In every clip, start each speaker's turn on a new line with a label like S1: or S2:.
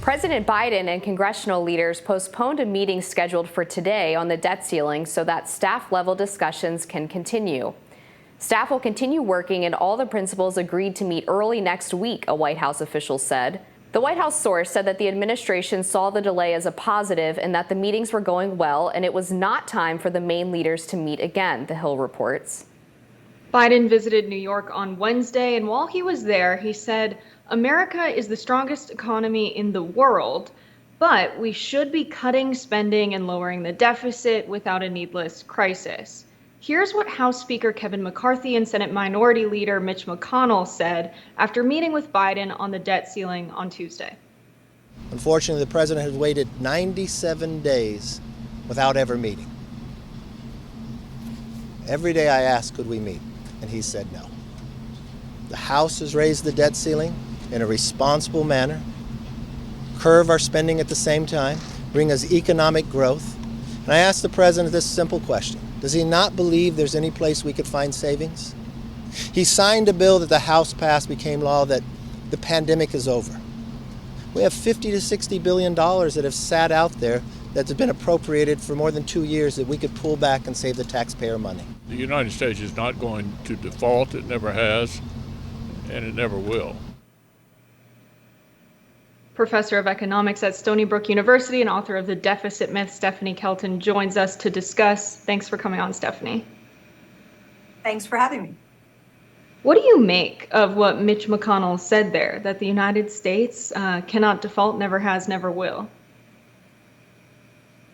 S1: President Biden and congressional leaders postponed a meeting scheduled for today on the debt ceiling so that staff-level discussions can continue. Staff will continue working and all the principals agreed to meet early next week, a White House official said. The White House source said that the administration saw the delay as a positive and that the meetings were going well and it was not time for the main leaders to meet again, The Hill reports.
S2: Biden visited New York on Wednesday, and while he was there, he said, America is the strongest economy in the world, but we should be cutting spending and lowering the deficit without a needless crisis. Here's what House Speaker Kevin McCarthy and Senate Minority Leader Mitch McConnell said after meeting with Biden on the debt ceiling on Tuesday.
S3: Unfortunately, the president has waited 97 days without ever meeting. Every day I asked, could we meet? And he said no. The House has raised the debt ceiling in a responsible manner, curb our spending at the same time, bring us economic growth. And I asked the president this simple question. Does he not believe there's any place we could find savings? He signed a bill that the House passed, became law, that the pandemic is over. We have $50 to $60 billion that have sat out there that's been appropriated for more than 2 years that we could pull back and save the taxpayer money.
S4: The United States is not going to default. It never has, and it never will.
S2: Professor of economics at Stony Brook University and author of The Deficit Myth, Stephanie Kelton, joins us to discuss. Thanks for coming on, Stephanie.
S5: Thanks for having me.
S2: What do you make of what Mitch McConnell said there, that the United States cannot default, never has, never will?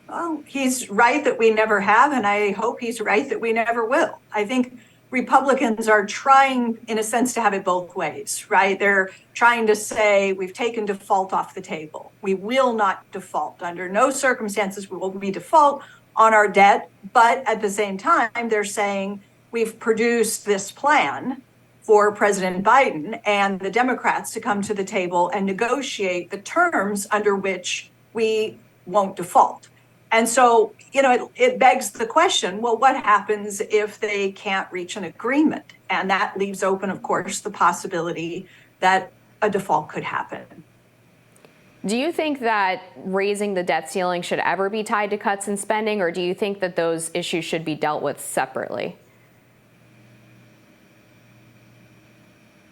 S5: Well, he's right that we never have, and I hope he's right that we never will. I think Republicans are trying, in a sense, to have it both ways, right? They're trying to say we've taken default off the table. We will not default. Under no circumstances will we default on our debt. But at the same time, they're saying we've produced this plan for President Biden and the Democrats to come to the table and negotiate the terms under which we won't default. And so, it begs the question, well, what happens if they can't reach an agreement? And that leaves open, of course, the possibility that a default could happen.
S1: Do you think that raising the debt ceiling should ever be tied to cuts in spending, or do you think that those issues should be dealt with separately?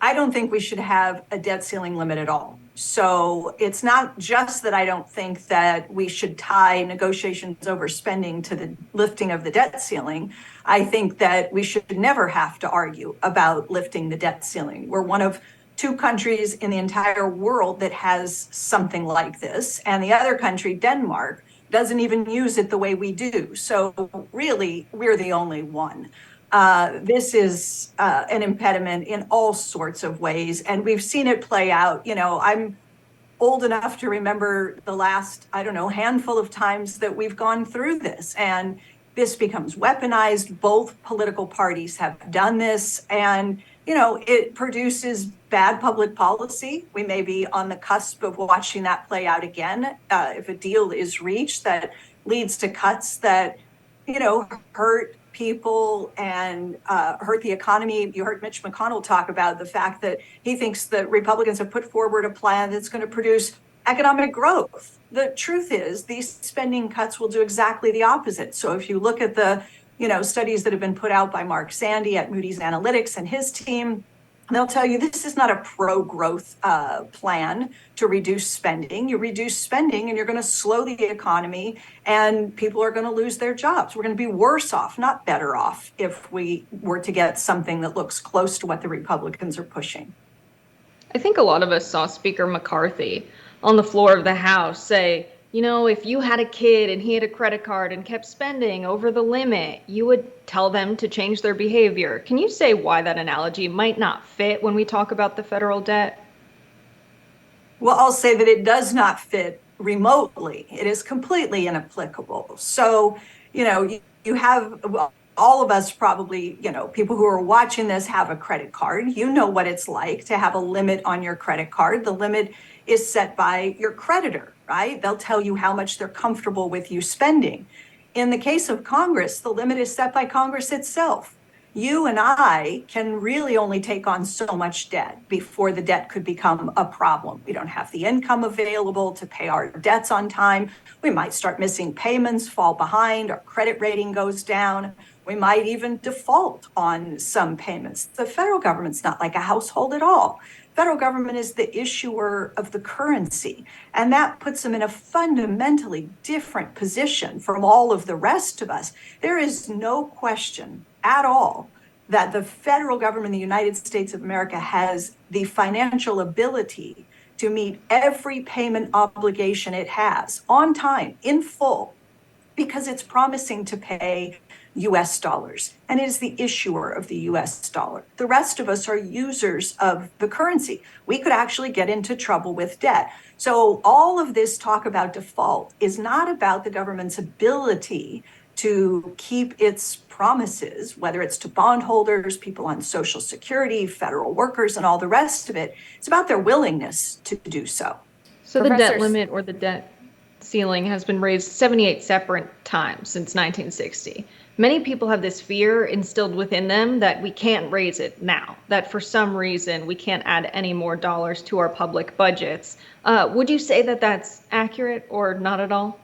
S5: I don't think we should have a debt ceiling limit at all. So it's not just that I don't think that we should tie negotiations over spending to the lifting of the debt ceiling. I think that we should never have to argue about lifting the debt ceiling. We're one of 2 countries in the entire world that has something like this. And the other country, Denmark, doesn't even use it the way we do. So really, we're the only one. This is an impediment in all sorts of ways, and we've seen it play out. I'm old enough to remember the last, handful of times that we've gone through this, and this becomes weaponized. Both political parties have done this, and, it produces bad public policy. We may be on the cusp of watching that play out again. If a deal is reached that leads to cuts that, hurt people and hurt the economy. You heard Mitch McConnell talk about the fact that he thinks that Republicans have put forward a plan that's going to produce economic growth. The truth is these spending cuts will do exactly the opposite. So if you look at the studies that have been put out by Mark Sandy at Moody's Analytics and his team, they'll tell you this is not a pro-growth plan to reduce spending. You reduce spending and you're going to slow the economy and people are going to lose their jobs. We're going to be worse off, not better off, if we were to get something that looks close to what the Republicans are pushing.
S2: I think a lot of us saw Speaker McCarthy on the floor of the House say, if you had a kid and he had a credit card and kept spending over the limit, you would tell them to change their behavior. Can you say why that analogy might not fit when we talk about the federal debt?
S5: Well, I'll say that it does not fit remotely. It is completely inapplicable. So, you have, all of us probably, people who are watching this have a credit card. You know what it's like to have a limit on your credit card. The limit is set by your creditor, right? They'll tell you how much they're comfortable with you spending. In the case of Congress, the limit is set by Congress itself. You and I can really only take on so much debt before the debt could become a problem. We don't have the income available to pay our debts on time. We might start missing payments, fall behind, our credit rating goes down. We might even default on some payments. The federal government's not like a household at all. Federal government is the issuer of the currency, and that puts them in a fundamentally different position from all of the rest of us. There is no question at all that the federal government in the United States of America has the financial ability to meet every payment obligation it has on time, in full, because it's promising to pay US dollars, and it is the issuer of the US dollar. The rest of us are users of the currency. We could actually get into trouble with debt. So all of this talk about default is not about the government's ability to keep its promises, whether it's to bondholders, people on Social Security, federal workers, and all the rest of it. It's about their willingness to do so.
S2: So the debt
S1: Professor-
S2: limit or the debt ceiling has been raised 78 separate times since 1960. Many people have this fear instilled within them that we can't raise it now, that for some reason we can't add any more dollars to our public budgets. Would you say that that's accurate or not at all?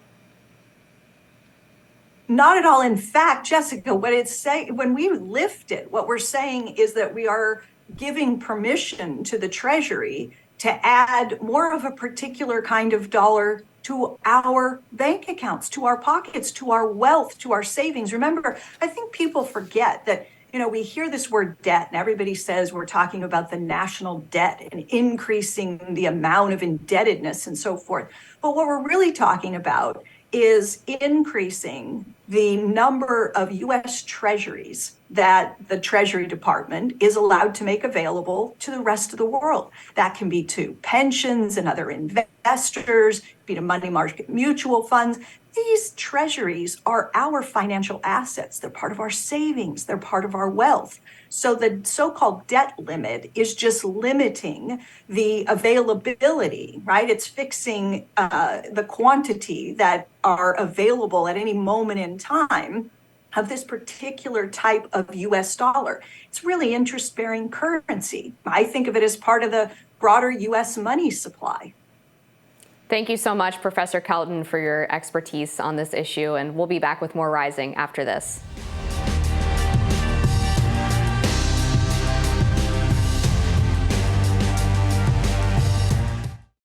S5: Not at all. In fact, Jessica, what it's saying, when we lift it, what we're saying is that we are giving permission to the Treasury to add more of a particular kind of dollar to our bank accounts, to our pockets, to our wealth, to our savings. Remember, I think people forget that, we hear this word debt and everybody says we're talking about the national debt and increasing the amount of indebtedness and so forth. But what we're really talking about is increasing the number of US treasuries that the Treasury Department is allowed to make available to the rest of the world. That can be to pensions and other investors, be to money market mutual funds. These treasuries are our financial assets. They're part of our savings. They're part of our wealth. So the so-called debt limit is just limiting the availability, right? It's fixing the quantity that are available at any moment in time of this particular type of US dollar. It's really interest-bearing currency. I think of it as part of the broader US money supply.
S1: Thank you so much, Professor Kelton, for your expertise on this issue, and we'll be back with more Rising after this.